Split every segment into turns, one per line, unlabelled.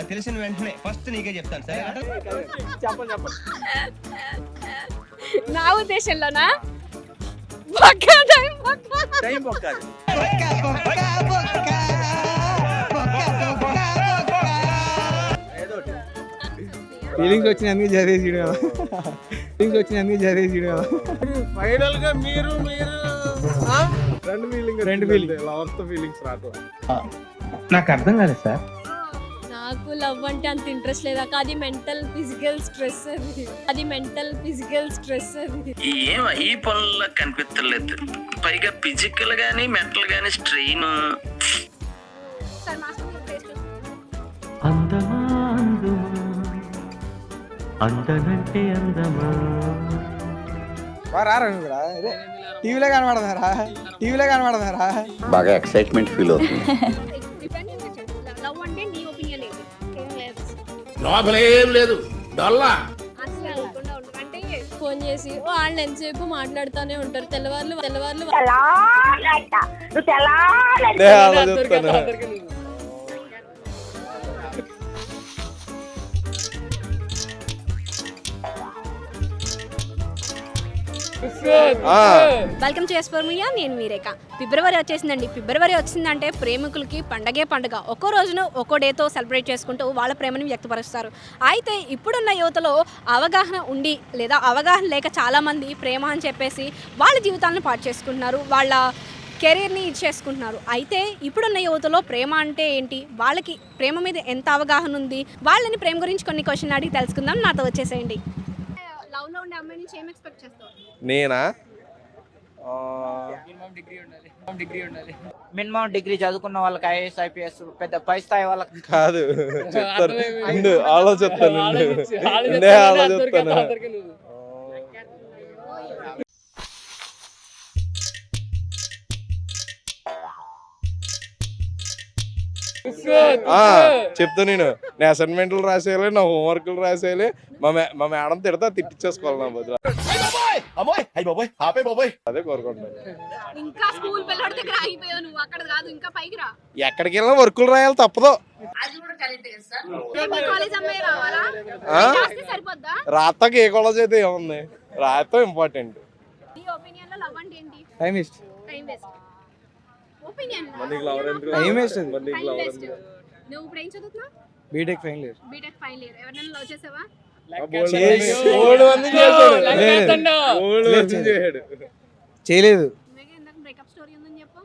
తెలిసిన వెంటనే ఫస్ట్ నీకే చెప్తాను సార్.
చెప్పండి.
నా ఉద్దేశంలోనా
టైం బొక్కాలి.
ఫీలింగ్స్ వచ్చినందుకు చదివేసి
ఫైనల్ గా మీరు రెండు ఫీలింగ్ లవర్స్ తో ఫీలింగ్స్ రాదు.
నాకు అర్థం కాలేదు సార్.
నాకు లవ్ అంటే అంత ఇంట్రెస్ట్ లేదా, అది మెంటల్ ఫిజికల్ స్ట్రెస్ అది.
ఏం ఈ పనుల్లో కనిపించలేదు. పైగా ఫిజికల్ గానీ మెంటల్ గానీ స్ట్రెయిన్.
అందమా అందుమా అందనంటే అందమా
రారా నువ్వు కూడా టీవీలో కనబడదారా
బాగా ఎక్సైట్మెంట్ ఫీల్ అవుతుంది.
లవ్ అంటే నీ ఒపీనియన్ ఏంటి?
లోపలేం లేదు డొల్లా.
అంటే ఫోన్ చేసి వాళ్ళు ఎంతసేపు మాట్లాడుతూనే ఉంటారు. తెల్లవార్లు వెల్కమ్ టు ఎస్ఫోర్ మీడియా. నేను మీరేక. ఫిబ్రవరి వచ్చేసిందండి. ఫిబ్రవరి వచ్చిందంటే ప్రేమికులకి పండగ. ఒక్కో రోజును ఒక్కో డేతో సెలబ్రేట్ చేసుకుంటూ వాళ్ళ ప్రేమను వ్యక్తపరుస్తారు. అయితే ఇప్పుడున్న యువతలో అవగాహన ఉండి లేదా అవగాహన లేక చాలామంది ప్రేమ అని చెప్పేసి వాళ్ళ జీవితాలను పాటు చేసుకుంటున్నారు, వాళ్ళ కెరీర్ని ఇచ్చేసుకుంటున్నారు. అయితే ఇప్పుడున్న యువతలో ప్రేమ అంటే ఏంటి, వాళ్ళకి ప్రేమ మీద ఎంత అవగాహన ఉంది, వాళ్ళని ప్రేమ గురించి కొన్ని క్వశ్చన్లు అడిగి తెలుసుకుందాం. నాతో వచ్చేసేయండి. లవ్లో ఉండే అమ్మాయి నుంచి ఏం ఎక్స్పెక్ట్ చేస్తావు?
నేనా
మినిమం డిగ్రీ చదువుకున్న వాళ్ళకి ఐఏఎస్ ఐపీఎస్ పెద్ద పై స్థాయి వాళ్ళకి
కాదు చెప్తాను. ఆలోచిస్తాను. చెప్తా. నేను అసైన్మెంట్లు రాసేయాలి, నా హోంవర్క్లు రాసేయాలి. మా మేడం తిడతా తిట్టించేసుకోవాలి నా బదులు. అదే కోరుకుంటాను.
ఇంకా స్కూల్ పిల్లడి దగ్గర ఆగిపోయావు నువ్వు, అక్కడ కాదు ఇంకా పైకి రా.
ఎక్కడికి వెళ్ళినా వర్కులు రాయాలి తప్పదు.
కాలేజ్ అమ్మాయి రావాలా? సరిపోద్దా?
రాతకి ఏ కాలేజ్ అయితే ఏముంది, రాత ఇంపార్టెంట్.
నీ ఒపీనియన్ లో లవ్ అంటే ఏంటి?
Time waste.
Opinion
time waste.
నువ్వు ఇప్పుడు ఏం చదువుతున్నావు?
B Tech final year.
ఎవరైనా లవ్ చేసావా?
చేయలేదు.
బ్రేకప్ స్టోరీ ఉందని చెప్పు.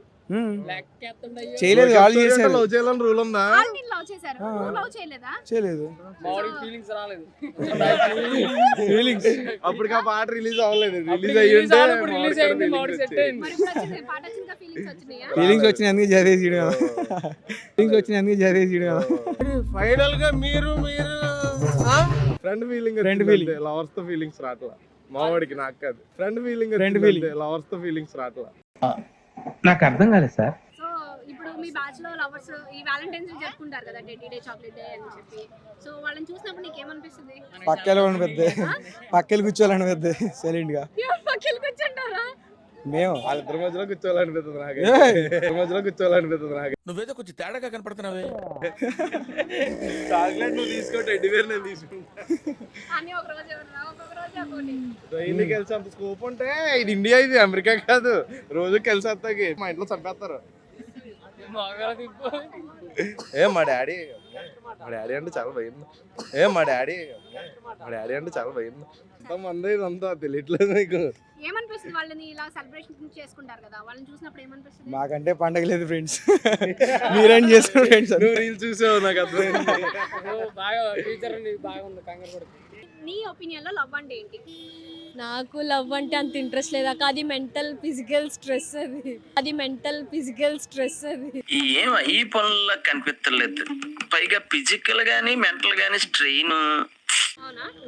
చేయలేదు. వాళ్ళు చేశారు.
లవ్ చేయాలని రూల్ ఉందా?
లవ్ చేశారు, నువ్వు లవ్ చేయలేదా?
చేయలేదు.
ఫీలింగ్స్ అప్పటికి ఆ పాట రిలీజ్ అవ్వలేదు. రిలీజ్ అయ్యింటే
మరి ఇప్పుడు వచ్చింది, పాట వచ్చిందా? ఫీలింగ్స్ వచ్చినాయా?
ఫీలింగ్స్ వచ్చినందుకు చదివేసి
ఫైనల్ గా మీరు ఫ్రెండ్ ఫీలింగ్ లవర్స్ తో ఫీలింగ్స్ రాట్లా. మావాడికి నాకు కాదు. ఫ్రెండ్ ఫీలింగ్ లవర్స్ తో ఫీలింగ్స్ రాట్లా.
నాకు అర్థం కాలేదు సార్.
సో ఇప్పుడు మీ బ్యాచ్ లో లవర్స్ ఈ వ్యాలంటైన్స్ డే జరుపుకుంటారు కదా, డెడ్డీ డే, చాక్లెట్ డే అని చెప్పి. సో వాళ్ళని చూసినప్పుడు నీకు ఏమనిపిస్తుంది?
పక్కలు కూర్చోవాలనిపిద్ది సైలెంట్ గా.
పక్కన కూర్చుంటారా?
మేము
వాళ్ళిద్దరి మధ్యలో కూర్చోవాలనిపిస్తుంది నాకు.
నువ్వేదో కొంచెం తేడాగా కనపడుతున్నావే.
చాక్లెట్ నువ్వు తీసుకో, టెడ్డీ బేర్ నేను తీసుకుంటా.
అని ఒక రోజు ఎవరన్నా ఒక్కొక్క రోజు ఒకటి.
ట్రైన్కి కలిసి అంత స్కోప్ ఉంటే ఇది ఇండియా, ఇది అమెరికా కాదు. రోజు కలిసి వస్తాకి మా ఇంట్లో చంపేస్తారు. మా డాడీ అంటే చాలా భయం. మా డాడీ అంటే చాలా భయం. అంతమంది ఇదంతా తెలియట్లేదు నీకు.
ఏమనిపిస్తుంది వాళ్ళని ఇలా సెలబ్రేషన్ చేసుకుంటారు కదా, వాళ్ళని చూసినప్పుడు ఏమనిపిస్తుంది?
మాకంటే పండగ లేదు ఫ్రెండ్స్. మీరేం చేస్తారు ఫ్రెండ్స్?
నువ్వు రీల్ చూసావు, నాకు అర్థమైంది.
నీ ఒపీనియన్ లో లవ్ అంటే ఏంటి? నాకు లవ్ అంటే అంత ఇంట్రెస్ట్ లేదా, అది మెంటల్ ఫిజికల్ స్ట్రెస్ అది.
ఏం ఈ పనుల్లో కనిపించలేదు. పైగా ఫిజికల్ గానీ మెంటల్ గానీ స్ట్రెయిన్.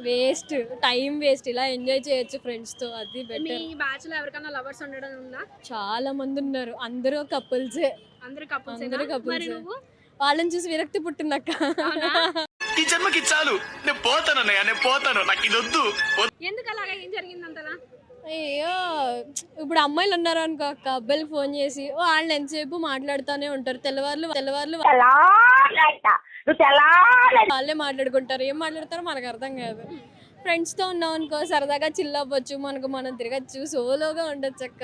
Waste, time waste. ఇలా ఎంజాయ్ చేయొచ్చు ఫ్రెండ్స్ తో, అది బెటర్. మీ బ్యాచ్ లో ఎవరికైనా లవర్స్ ఉండడం ఉందా? చాలా మంది ఉన్నారు. అందరూ కపుల్సే. వాళ్ళని చూసి విరక్తి పుట్టిందక్క.
ఈ జన్మకి చాలు, నేను పోతాను, నాకు ఇది వద్దు.
ఎందుకు అలాగా? ఏం జరిగింది అంతలా?
అయ్యో ఇప్పుడు అమ్మాయిలు ఉన్నారు అనుకో అక్క, అబ్బాయిలు ఫోన్ చేసి వాళ్ళు ఎంతసేపు మాట్లాడుతూనే ఉంటారు. తెల్లవార్లు వాళ్ళే మాట్లాడుకుంటారు. ఏం మాట్లాడతారో మనకు అర్థం కాదు. ఫ్రెండ్స్తో ఉన్నాం అనుకో సరదాగా చిల్ అవ్వచ్చు, మనకు మనం తిరగచ్చు, సోలోగా ఉండొచ్చు అక్క.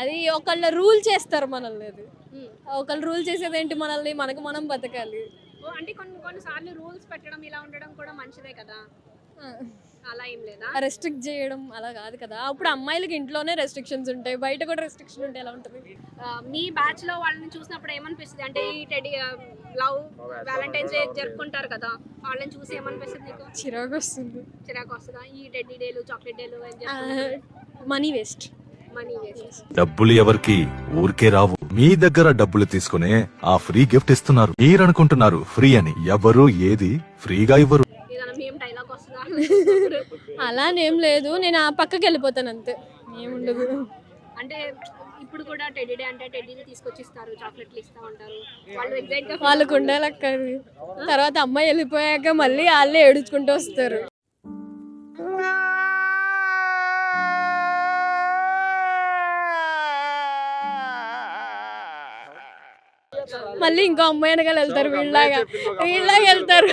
అది ఒకళ్ళు రూల్ చేస్తారు మనల్ని, అది ఒకళ్ళు రూల్ చేసేది ఏంటి మనల్ని, మనకు మనం బతకాలి.
అంటే కొన్నిసార్లు రూల్స్ పెట్టడం ఇలా ఉండడం కూడా మంచిదే కదా, అలా ఏం లేదా?
రెస్ట్రిక్ట్ చేయడం అలా కాదు కదా. అప్పుడు అమ్మాయిలకి ఇంట్లోనే రెస్ట్రిక్షన్స్ ఉంటాయి, బయట కూడా రెస్ట్రిక్షన్ ఉంటే ఎలా ఉంటుంది?
మీ బ్యాచ్ లో వాళ్ళని చూసినప్పుడు ఏమనిపిస్తుంది? అంటే ఈ టెడీ లవ్ వ్యాలంటైన్స్ డే జరుపుకుంటారు కదా, వాళ్ళని చూసి ఏమనిపిస్తుంది నీకు?
చిరాకు వస్తుంది.
చిరాకు వస్తుందా? ఈ టెడ్డీ డేలు, చాక్లెట్ డేలు
మనీ వేస్ట్.
Money waste.
డబ్బులు ఎవరికి ఊరికే రావు. మీ దగ్గర డబ్బులు తీసుకునే ఆ ఫ్రీ గిఫ్ట్ ఇస్తున్నారు. మీరనుకుంటున్నారు ఫ్రీ అని, ఎవరు ఏది ఫ్రీగా ఇవ్వరు.
డైలాగ్ వస్తుందా?
అలానేం లేదు, నేను ఆ పక్కకి వెళ్ళిపోతాను అంతే, ఏముండదు.
అంటే ఇప్పుడు కూడా టెడ్డీ డే అంటే టెడ్డీని తీసుకొచ్చి ఇస్తారు, చాక్లెట్లు ఇస్తూ ఉంటారు. వాళ్ళు ఎగ్జైట్ గా
వాళ్ళకు ఉండాలక్క. తర్వాత అమ్మాయి వెళ్ళిపోయాక మళ్ళీ వాళ్ళే ఏడుచుకుంటూ వస్తారు. మళ్ళీ ఇంకో అమ్మాయి వెనకాల వెళ్తారు, వీళ్ళలాగా వెళ్తారు.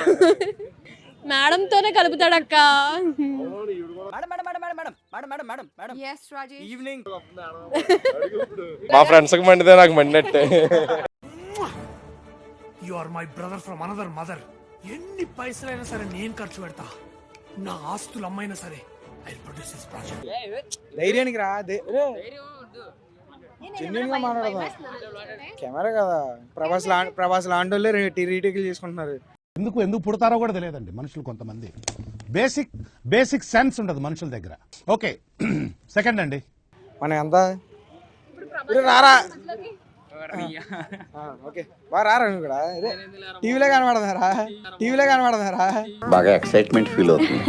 మేడంతోనే కలుపుతాడు అక్క.
మా ఫ్రెండ్స్ కి మండితే నాకు మండినట్టే.
You are my brother from another mother. ఎన్ని పైసలైనా సరే నేను ఖర్చు పెడతా, నా ఆస్తులు అమ్మైనా సరే ఐ ప్రొడ్యూస్ దిస్ ప్రాజెక్ట్.
ధైర్యానికి రా, జెన్యున్ గా మాట్లాడదాం. కెమెరా కదా, ప్రభాస్ లాంటి వాళ్ళే రీటేకులు చేసుకుంటున్నారు.
ఎందుకు పుడతారో కూడా తెలియదండి మనుషులు. కొంతమంది బేసిక్ సెన్స్ ఉండదు మనుషుల దగ్గర. ఓకే, సెకండ్ అండి,
మనం ఎంత రారా, ఓకే బాగా రారా, నువ్వు కూడా టీవీలో కనబడదారా.
బాగా ఎక్సైట్మెంట్ ఫీల్ అవుతుంది.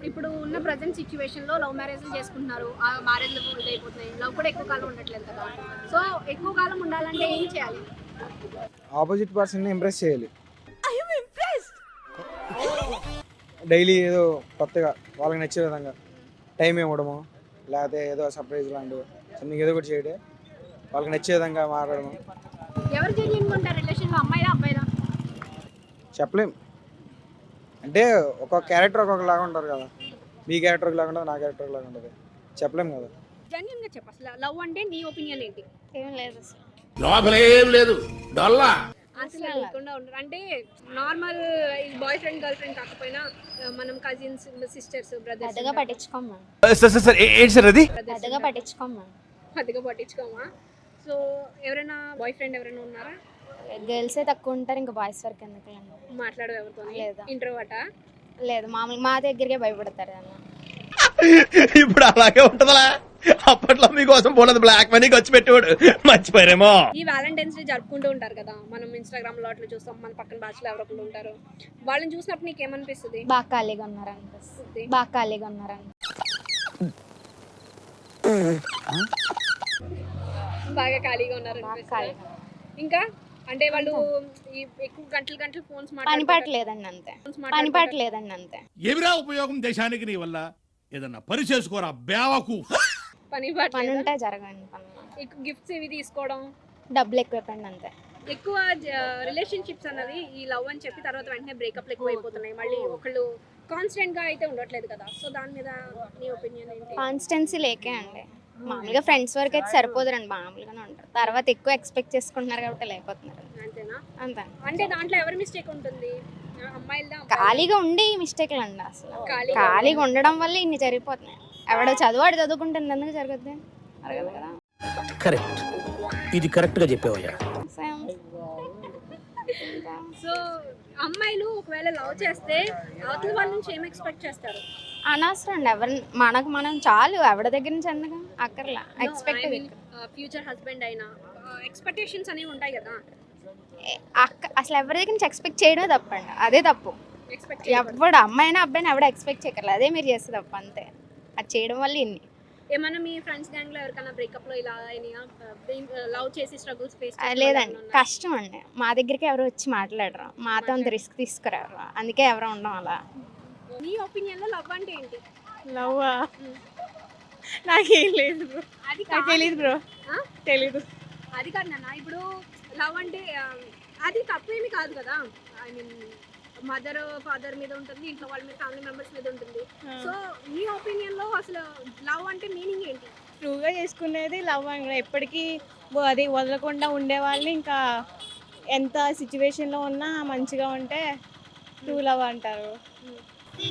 ఇప్పుడు ఉన్న ప్రజెంట్ సిచ్యువేషన్ లో లవ్ మ్యారేజ్ చేసుకుంటున్నారు, ఆ మ్యారేజ్ అయిపోతున్నాయి, లవ్ కూడా ఎక్కువ కాలం ఉండట్లేదు కదా. సో ఎక్కువ కాలం ఉండాలంటే ఏం చేయాలి?
ఆపోజిట్ పర్సన్ ని ఇంప్రెస్ చేయాలి. డైలీ ఏదో కొత్తగా వాళ్ళకి నచ్చే విధంగా టైం ఇవ్వడము, లేకపోతే ఏదో సర్ప్రైజ్ లాంటివి సంథింగ్ ఏదో ఒకటి చేయడం, వాళ్ళకి నచ్చే విధంగా మాట్లాడడం.
ఎవరు జెన్యూన్ ఉంటారు రిలేషన్ లో, అమ్మాయిలా అబ్బాయిలా?
చెప్పలేం, అంటే ఒక్కొక్క క్యారెక్టర్ ఒక్కొక్కలాగా ఉంటారు కదా. మీ క్యారెక్టర్ లాగా ఉంటుంది, నా క్యారెక్టర్ లాగా ఉంటుంది, చెప్పలేం కదా.
జెన్యూన్ గా చెప్పు, అసలు లవ్ అంటే నీ ఒపీనియన్ ఏంటి?
ఏం లేదు
అసలు లేకుండా ఉండరు అంటే normal boy friend girl friend కాకపోయినా మనం కజిన్స్, సిస్టర్స్, బ్రదర్స్
పెద్దగా పట్టించుకోమా.
పెద్దగా పట్టించుకోమా. సో ఎవరైనా బాయ్ ఫ్రెండ్ ఎవరైనా ఉన్నారా?
గర్ల్సే తక్కువ ఉంటారు, ఇంకా బాయ్స్ వరకు ఎందుకు
మాట్లాడదు ఎవరితో?
లేదా
ఇంట్రోవర్టా?
లేదు, మామూలు మా దగ్గరికే భయపడతారు అన్న.
ఇప్పుడు అలాగే ఉంటదా? అప్పట్లో మీకోసం పోలేదు బ్లాక్ మనీ ఖర్చు పెట్టేవాడు, మర్చిపోయారేమో.
ఈ వ్యాలంటైన్స్ డే జరుపుకుంటూ ఉంటారు కదా, మనం ఇన్స్టాగ్రామ్ లో అట్లా చూస్తాం, మన పక్కన బ్యాచ్ లో ఎవరొకరు ఉంటారు, వాళ్ళని చూసినప్పుడు నీకు ఏమనిపిస్తుంది?
బాగా ఖాళీగా ఉన్నారనిపిస్తుంది.
బాగా ఖాళీగా ఉన్నారు. ఇంకా అంటే వాళ్ళు ఎక్కువ గంటలు ఫోన్స్
పని పట్టలేదండి అంతే.
ఏమిరా ఉపయోగం దేశానికి నీ వల్ల? ఏదన్నా పని చేసుకోరా బేవకు.
పని
ఉంటే జరగండి పని.
ఎక్కువ గిఫ్ట్స్ ఇవి తీసుకోవడం,
డబ్బులు ఎక్కువ అయిపోయింది అంతే.
ఎక్కువ రిలేషన్షిప్స్ అన్నది ఈ లవ్ అని చెప్పి తర్వాత వెంటనే బ్రేకప్లు ఎక్కువ అయిపోతున్నాయి, మళ్ళీ ఒకళ్ళు కాన్స్టెంట్ గా అయితే ఉండట్లేదు కదా. సో దాని మీద నీ ఒపీనియన్ ఏంటి?
కాన్స్టెన్సీ లేకే అండి. మామూలుగా ఫ్రెండ్స్ వరకు అయితే సరిపోదురండి, మామూలుగానే ఉంటారు. తర్వాత ఎక్కువ ఎక్స్పెక్ట్ చేసుకుంటున్నారు కాబట్టి లేకపోతున్నారు.
అంతేనా?
అంతే.
అంటే దాంట్లో ఎవరి మిస్టేక్ ఉంటుంది? అమ్మాయిలదా?
ఖాళీగా ఉండి మిస్టేక్లు అండి. అసలు ఖాళీగా ఉండడం వల్ల ఇన్ని జరిగిపోతున్నాయి. ఎవడో చదువుకుంటుంది, ఎందుకు జరుగుద్ది? అరగదు కదా.
కరెక్ట్, ఇది కరెక్ట్ గా చెప్పావయ్యా.
సో అమ్మాయిలు ఒకవేళ లవ్ చేస్తే అవతల వాళ్ళ నుంచి ఏం ఎక్స్పెక్ట్ చేస్తారు?
అనవసరం అండి, ఎవరిని మనం చాలు, ఎవరి దగ్గర నుంచి ఎందుకు అక్కర్లా. ఎక్స్పెక్ట్
ఫ్యూచర్ హస్బెండ్ అయినా ఎక్స్పెక్టేషన్స్ అనేవి ఉంటాయి కదా.
అసలు ఎవరి దగ్గర నుంచి ఎక్స్పెక్ట్ చేయడమే తప్పండి, అదే తప్పు. ఎవడు అమ్మాయినా అబ్బాయినా ఎవడ ఎక్స్పెక్ట్ చేయగలరు, అదే మీరు చేస్తే తప్పు అంతే. అది చేయడం వల్ల ఇన్ని.
ఏమన్నా మీ ఫ్రెండ్స్ గ్యాంగ్ లో ఎవరికైనా బ్రేకప్ లో ఇలా లవ్ చేసి స్ట్రగుల్స్ ఫేస్?
లేదండి, కష్టం అండి. మా దగ్గరికి ఎవరు వచ్చి మాట్లాడరు, మాతో అంత రిస్క్ తీసుకురారు, అందుకే ఎవరు ఉండడం అలా.
నీ ఒపీనియన్ లో లవ్ అంటే ఏంటి?
లవ్ నాకేం లేదు బ్రో,
అది
నాకు తెలియదు బ్రో,
ఆ?
తెలీదు.
అది కాదు నాన్న, ఇప్పుడు లవ్ అంటే అది తప్పేమి కాదు కదా. ఐ మీన్ మదర్ ఫాదర్ మీద ఉంటుంది, ఇంట్లో వాళ్ళ మీద, ఫ్యామిలీ మెంబర్స్ మీద ఉంటుంది. సో మీ ఒపీనియన్ లో అసలు లవ్ అంటే మీనింగ్ ఏంటి?
ట్రూగా చేసుకునేది లవ్ అని, ఎప్పటికీ అది వదలకుండా ఉండేవాళ్ళని, ఇంకా ఎంత సిచ్యువేషన్లో ఉన్నా మంచిగా ఉంటే ట్రూ లవ్ అంటారు.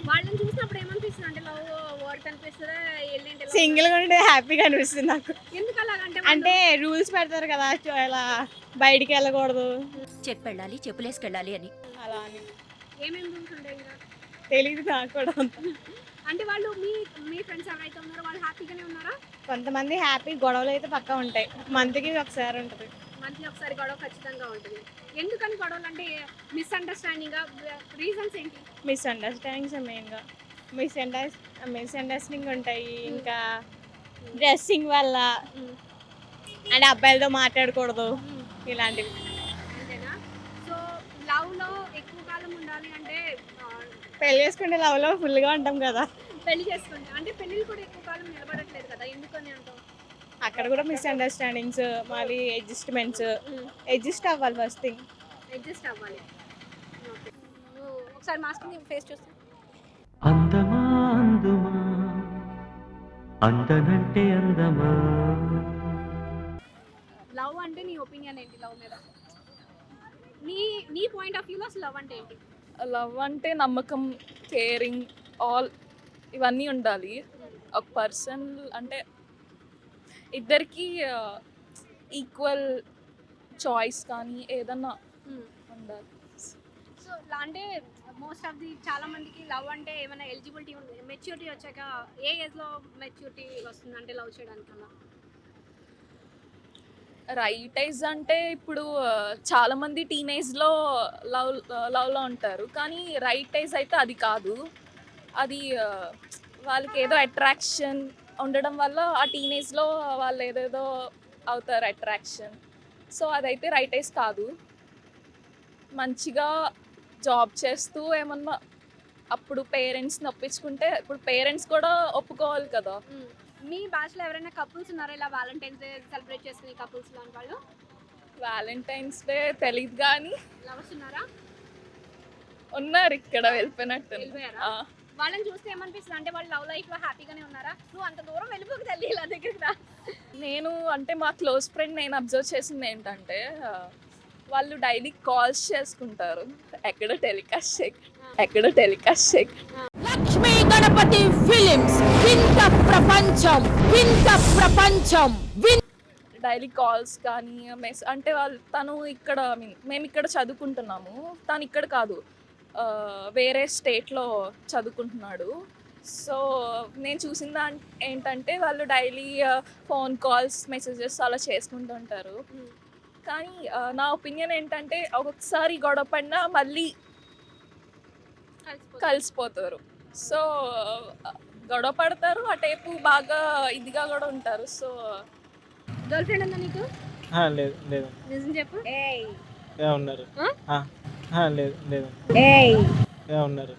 వాళ్ళని చూసినప్పుడు ఏమనిపిస్తుంది అంటే లవ్ వర్క్ అనిపిస్తుందా? ఏంటంటే
సింగిల్గా ఉంటే హ్యాపీగా అనిపిస్తుంది నాకు.
ఎందుకు అలాగంటే
అంటే రూల్స్ పెడతారు కదా, ఇలా బయటికి వెళ్ళకూడదు
చెప్పెళ్ళాలి, చెప్పులేసుకెళ్ళాలి అని
అలా అని.
ఏమేమి రూల్స్ ఉంటాయి ఇంకా?
తెలీదు నాకు కూడా అంత.
అంటే వాళ్ళు మీ ఫ్రెండ్స్ ఎవరైతే ఉన్నారో వాళ్ళు హ్యాపీగానే ఉన్నారా?
కొంతమంది హ్యాపీ, గొడవలు అయితే పక్కా ఉంటాయి, మంత్కి ఒకసారి ఉంటుంది.
మంత్లీ ఒకసారి గొడవ ఖచ్చితంగా ఉంటుంది. ఎందుకని గొడవలు అంటే మిస్అండర్స్టాండింగ్, రీజన్స్ ఏంటి?
మిస్అండర్స్టాండింగ్స్ మెయిన్గా మిస్అండర్స్టాండింగ్ ఉంటాయి. ఇంకా డ్రెస్సింగ్ వల్ల, అంటే అబ్బాయిలతో మాట్లాడకూడదు, ఇలాంటివి.
అంతేనా? సో లవ్లో ఎక్కువ కాలం ఉండాలి అంటే
పెళ్లి చేసుకుంటే లవ్లో ఫుల్గా ఉంటాం కదా,
పెళ్లి చేసుకోండి అంటే పెళ్ళిళ్ళు కూడా ఎక్కువ కాలం నిలబడట్లేదు కదా, ఎందుకని అంటావు?
అక్కడ కూడా మిస్అండర్స్టాండింగ్స్, మళ్ళీ అడ్జస్ట్ అవ్వాలి ఫస్ట్ థింగ్.
అడ్జస్ట్ అవ్వాలి. ఓకే, ఒకసారి మాస్క్ ఫేస్ చూస్తే
అందమా అందుమా అందనంటే అందమా.
లవ్ అంటే నీ ఒపీనియన్ ఏంటి లవ్ మీద? నీ పాయింట్ ఆఫ్ వ్యూలో అసలు లవ్ అంటే ఏంటి?
లవ్ అంటే నమ్మకం, కేరింగ్, ఆల్ ఇవన్నీ ఉండాలి. ఒక పర్సన్ అంటే ఇద్దరికి ఈక్వల్ చాయిస్ కానీ ఏదన్నా ఉండాలి.
సో అంటే మోస్ట్ ఆఫ్ ది చాలా మందికి లవ్ అంటే ఏమైనా ఎలిజిబిలిటీ ఉంది, మెచ్యూరిటీ వచ్చాక ఏ ఏజ్లో మెచ్యూరిటీ వస్తుంది అంటే లవ్ చేయడానికి? అలా
రైట్ ఏజ్ అంటే ఇప్పుడు చాలా మంది టీనేజ్లో లవ్లో ఉంటారు, కానీ రైట్ ఏజ్ అయితే అది కాదు. అది వాళ్ళకి ఏదో అట్రాక్షన్ ఉండడం వల్ల ఆ టీనేజ్లో వాళ్ళు ఏదేదో అవుతారు అట్రాక్షన్. సో అదైతే రైట్ ఏజ్ కాదు. మంచిగా జాబ్ చేస్తూ ఏమన్నా అప్పుడు పేరెంట్స్ని ఒప్పించుకుంటే, ఇప్పుడు పేరెంట్స్ కూడా ఒప్పుకోవాలి కదా.
మీ బ్యాచ్లో ఎవరైనా కపుల్స్ ఉన్నారా ఇలా వ్యాలంటైన్స్ డే సెలబ్రేట్ చేసుకునే కపుల్స్ లాంటి వాళ్ళు?
వ్యాలంటైన్స్ డే తెలియదు కానీ
లవర్స్ ఉన్నారా?
ఉన్నారు, ఇక్కడ వెళ్ళిపోయినట్టు.
వెళ్ళిపోయారా? వాళ్ళని చూస్తే ఏమనిపిస్తుంది అంటే వాళ్ళు లవ్ లైఫ్లో హ్యాపీగానే ఉన్నారా? నువ్వు అంత దూరం వెళ్ళిపోక తెలియ ఇలా దగ్గరికి రా.
నేను అంటే మా క్లోజ్ ఫ్రెండ్ నేను అబ్జర్వ్ చేసింది ఏంటంటే వాళ్ళు డైలీ కాల్స్ చేసుకుంటారు, ఎక్కడ టెలికాస్ట్
లక్ష్మీ గణపతి ఫిలిమ్స్ వింత ప్రపంచం
డైలీ కాల్స్ కానీ అంటే తను ఇక్కడ మేము ఇక్కడ చదువుకుంటున్నాము, తను ఇక్కడ కాదు, వేరే స్టేట్లో చదువుకుంటున్నాడు. సో నేను చూసిన ఏంటంటే వాళ్ళు డైలీ ఫోన్ కాల్స్, మెసేజెస్ అలా చేసుకుంటుంటారు. కానీ నా ఒపీనియన్ ఏంటంటే ఒక్కొక్కసారి గొడవ పడినా మళ్ళీ కలిసిపోతారు. సో గొడవ పడతారు, ఆ టైపు బాగా ఇదిగా కూడా ఉంటారు. సో
గర్ల్ ఫ్రెండ్ ఉందా నీకు?
లేదు లేదు
నిజం చెప్పు.
ఉన్నారు. లేదు లేదు ఉన్నారు.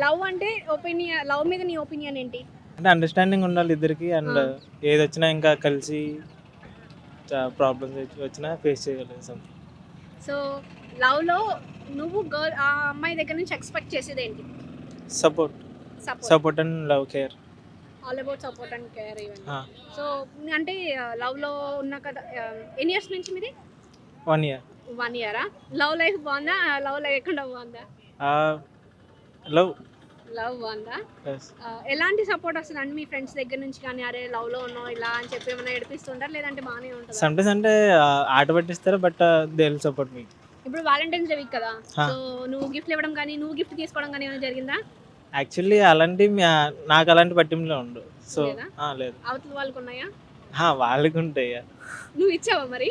లవ్ అంటే ఒపీనియన్, లవ్ మీద నీ ఒపీనియన్ ఏంటి?
అంటే అండర్స్టాండింగ్ ఉండాలి ఇద్దరికి, అండ్ ఏది వచ్చినా ఇంకా కలిసి ప్రాబ్లమ్స్ వచ్చినా ఫేస్ చేయగలుగుతాం.
సో లవ్లో నువ్వు గర్ల్ ఆ అమ్మాయి దగ్గర నుంచి ఎక్స్పెక్ట్ చేసేది ఏంటి?
Support and love care.
All about support and care ఇవన్నీ. సో అంటే లవ్లో ఉన్న కదా, ఎన్ని ఇయర్స్ నుంచి మీది?
1 year.
1 year. లవ్ లైఫ్ బాగుందా, లవ్ లేకుండా బాగుందా? లవ్ బాగుందా? ఎలాంటి సపోర్ట్ వస్తుంది అంటే మీ ఫ్రెండ్స్ దగ్గర నుంచి కానీ, అరే లవ్లో ఉన్నావు ఇలా అని చెప్పి ఏమైనా ఏడిపిస్తుంటారు, లేదంటే బాగానే ఉంటుంది?
సమ్టైమ్స్ అంటే ఆట పట్టిస్తారు, బట్ దే విల్ సపోర్ట్ మీ.
ఇప్పుడు వ్యాలంటైన్స్ డే వీక్ కదా, సో నువ్వు గిఫ్ట్ ఇవ్వడం కానీ, నువ్వు గిఫ్ట్ తీసుకోవడం కానీ ఏమైనా జరిగిందా?
యాక్చువల్లీ అలాంటి నాకు అలాంటి పట్టింపులో ఉండు. సో లేదు.
అవతల వాళ్ళకు ఉన్నాయా?
వాళ్ళకి ఉంటాయి.
నువ్వు ఇచ్చావా మరి?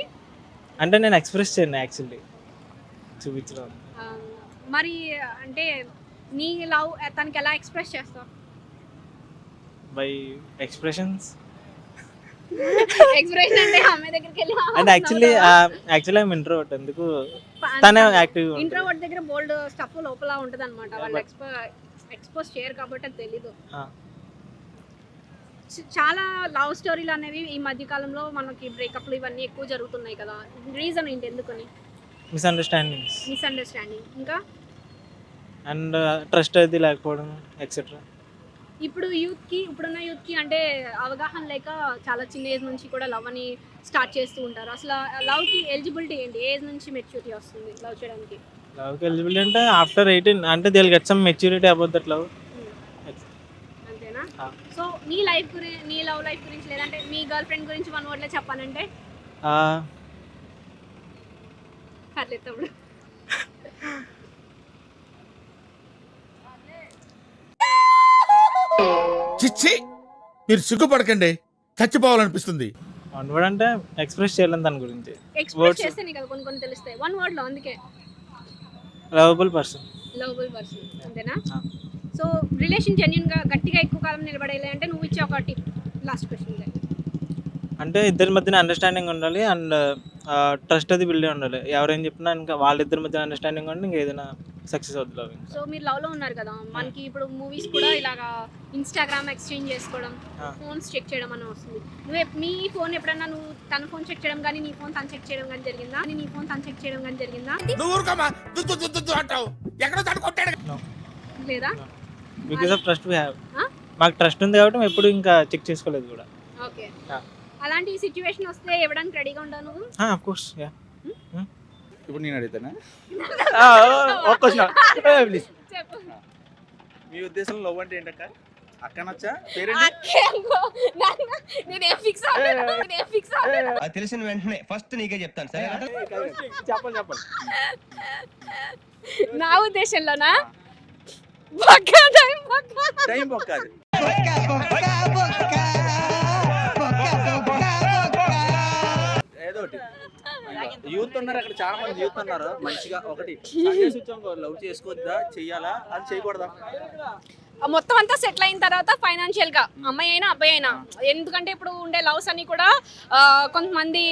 అంటే నేను ఎక్స్ప్రెస్ చేయను యాక్చువల్లీ, చూపించడం.
మరి అంటే నీ లవ్ తనకి ఎలా ఎక్స్ప్రెస్ చేస్తావు?
By expressions.
ఎక్స్ప్రెషన్ అంటే అమ్మాయి దగ్గరికి వెళ్ళి
అంటే యాక్చువల్లీ ఐఎమ్ ఇంట్రోవర్ట్, ఎందుకు తనే యాక్టివ్.
ఇంట్రోవర్ట్ దగ్గర బోల్డ్ స్టఫ్ లోపల ఉంటది అనమాట, వాళ్ళు ఎక్స్పోజ్ చేయరు కాబట్టి అది తెలీదు. చాలా లవ్ స్టోరీలు అనేవి ఈ మధ్య కాలంలో మనకి బ్రేకప్లు ఇవన్నీ ఎక్కువ జరుగుతున్నాయి కదా, రీజన్ ఏంటి, ఎందుకని? మిస్అండర్స్టాండింగ్, ఇంకా
అండ్ ట్రస్ట్ అది లేకపోవడం ఎక్సెట్రా.
ఇప్పుడున్న యూత్కి అంటే అవగాహన లేక చాలా చిన్న ఏజ్ నుంచి కూడా లవ్ అని స్టార్ట్ చేస్తూ ఉంటారు. అసలు లవ్కి ఎలిజిబిలిటీ ఏంటి, ఏజ్ నుంచి మెచ్యూరిటీ వస్తుంది లవ్ చేయడానికి?
లవ్కి ఎలిజిబిలిటీ అంటే ఆఫ్టర్ 18, అంటే they will get some maturity about that love.
అంతేనా? సో నీ లవ్ లైఫ్ గురించి లేదంటే మీ గర్ల్ ఫ్రెండ్ గురించి వన్ వర్డ్లో చెప్పాలంటే పర్లేదు తమ్ముడు.
చిచ్చి మీరు సిగ్గుపడకండి, చచ్చిపోవాలనిపిస్తుంది.
వన్ వర్డ్ అంటే ఎక్స్ప్రెస్ చేయలేను దాని గురించి.
ఎక్స్ప్రెస్ చేస్తేనే కదా కొన్ని తెలుస్తాయి వన్ వర్డ్ లో, అందుకే
లవబుల్ పర్సన్.
అంతేనా? సో రిలేషన్ జెన్యూన్ గా గట్టిగా ఎక్కువ కాలం నిలబడేయాలి అంటే నువ్వు ఇచ్చే ఒక టిప్, లాస్ట్ క్వశ్చన్.
అంటే ఇద్దరి మధ్యన అండర్స్టాండింగ్ ఉండాలి అండ్ ట్రస్ట్ అది బిల్డ్ ఉండాలి. ఎవరేం చెప్పినా ఇంకా వాళ్ళిద్దరి మధ్య అండర్స్టాండింగ్ ఉంటే ఇంకా ఏదైనా సక్సెస్ అవుతుంది లవ్.
సో మీరు లవ్ లో ఉన్నారు కదా, మనకి ఇప్పుడు మూవీస్ కూడా ఇలాగా ఇన్స్టాగ్రామ్ ఎక్స్చేంజ్ చేసుకోవడం, ఫోన్స్ చెక్ చేయడం అని వస్తుంది. మీ ఫోన్ ఎప్పుడన్నా నువ్వు తన ఫోన్ చెక్ చేయడం కానీ నీ ఫోన్ తను చెక్ చేయడం కానీ జరిగిందా? లేదా?
Because of trust we have. మాకు ట్రస్ట్ ఉంది కాబట్టి ఎప్పుడు ఇంకా చెక్ చేసుకోలేదు కూడా.
ఓకే, అలాంటి సిచ్యువేషన్ వస్తే ఇవ్వడానికి రెడీగా ఉంటావు నువ్వు?
Of course. యా.
ఇప్పుడు నేను అడుగుతానా?
చెప్పు.
మీ ఉద్దేశంలో లవ్ అంటే ఏంటక్క? అక్కనొచ్చా?
అది తెలిసిన వెంటనే ఫస్ట్ నీకే చెప్తాను సరే.
చెప్పండి.
నా ఉద్దేశంలోనా
టైం బొక్కాది. యూత్ ఉన్నారు అక్కడ, చాలా మంది యూత్ ఉన్నారు. మంచిగా ఒకటి లవ్ చేసుకోవద్దా, చెయ్యాలా, అది చేయకూడదా?
మొత్తం అంతా సెటిల్ అయిన తర్వాత ఫైనాన్షియల్ గా అమ్మాయి అయినా అబ్బాయి అయినా, ఎందుకంటే ఇప్పుడు ఉండే లవ్స్ అన్ని కూడా కొంతమంది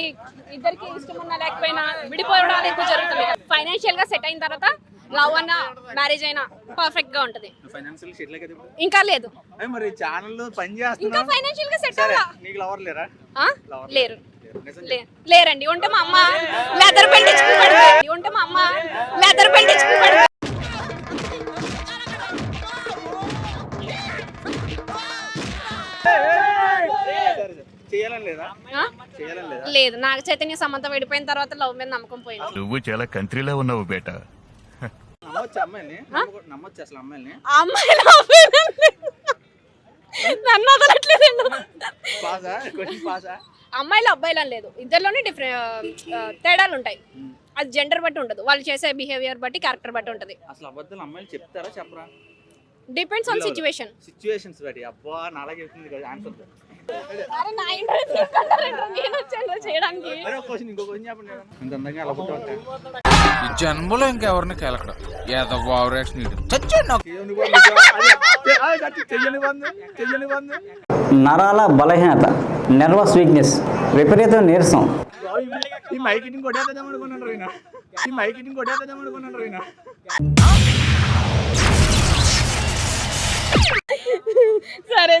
ఇద్దరికి ఇష్టం ఉన్నా లేకపోయినా విడిపోవడాలు ఎక్కువ జరుగుతుంది. ఫైనాన్షియల్ గా సెట్ అయిన తర్వాత లవ్ అన్న మ్యారేజ్ అయినా పర్ఫెక్ట్ గా ఉంటది.
ఫైనాన్షియల్ సెటిల్ కదా
ఇంకా లేదు,
మరి ఛానల్ పని చేస్తున్నా,
ఇంకా ఫైనాన్షియల్ గా సెట్ అవ్వాలా?
నీకు లవర్ లేరా?
లేరండి. ఉంటే మా అమ్మ లెదర్ పెట్టించుకుంటాడు, లేదు. నాకు చైతన్య సమంత విడిపోయిన తర్వాత లవ్ మీద నమ్మకం పోయింది.
నువ్వు చాలా కంట్రీలో ఉన్నావు బేటా.
నమ్మొచ్చు అసలు అమ్మాయిని?
నన్ను వదలట్లేదు.
పాసా?
అమ్మాయిలు అబ్బాయిలు అని లేదు, ఇద్దరిలోనే డిఫరెంట్ తేడాలు ఉంటాయి. అది జెండర్ బట్టి ఉండదు, వాళ్ళు చేసే బిహేవియర్ బట్టి, క్యారెక్టర్ బట్టి ఉంటుంది.
అసలు అబద్ధాలు అమ్మాయిలు చెప్తారా చెప్పరా?
డిపెండ్స్ ఆన్ సిచ్యువేషన్స్
బట్టి. అబ్బా నాలా చెప్తుంది కదా ఆన్సర్.
జన్మలో ఇంకెవరిని కేలకడం
నరాల బలహీనత, నర్వస్ వీక్నెస్, విపరీత నీరసం.
ఈ మైకిటింగ్ కొట్టేద్దాం అనుకున్నాను.
సరే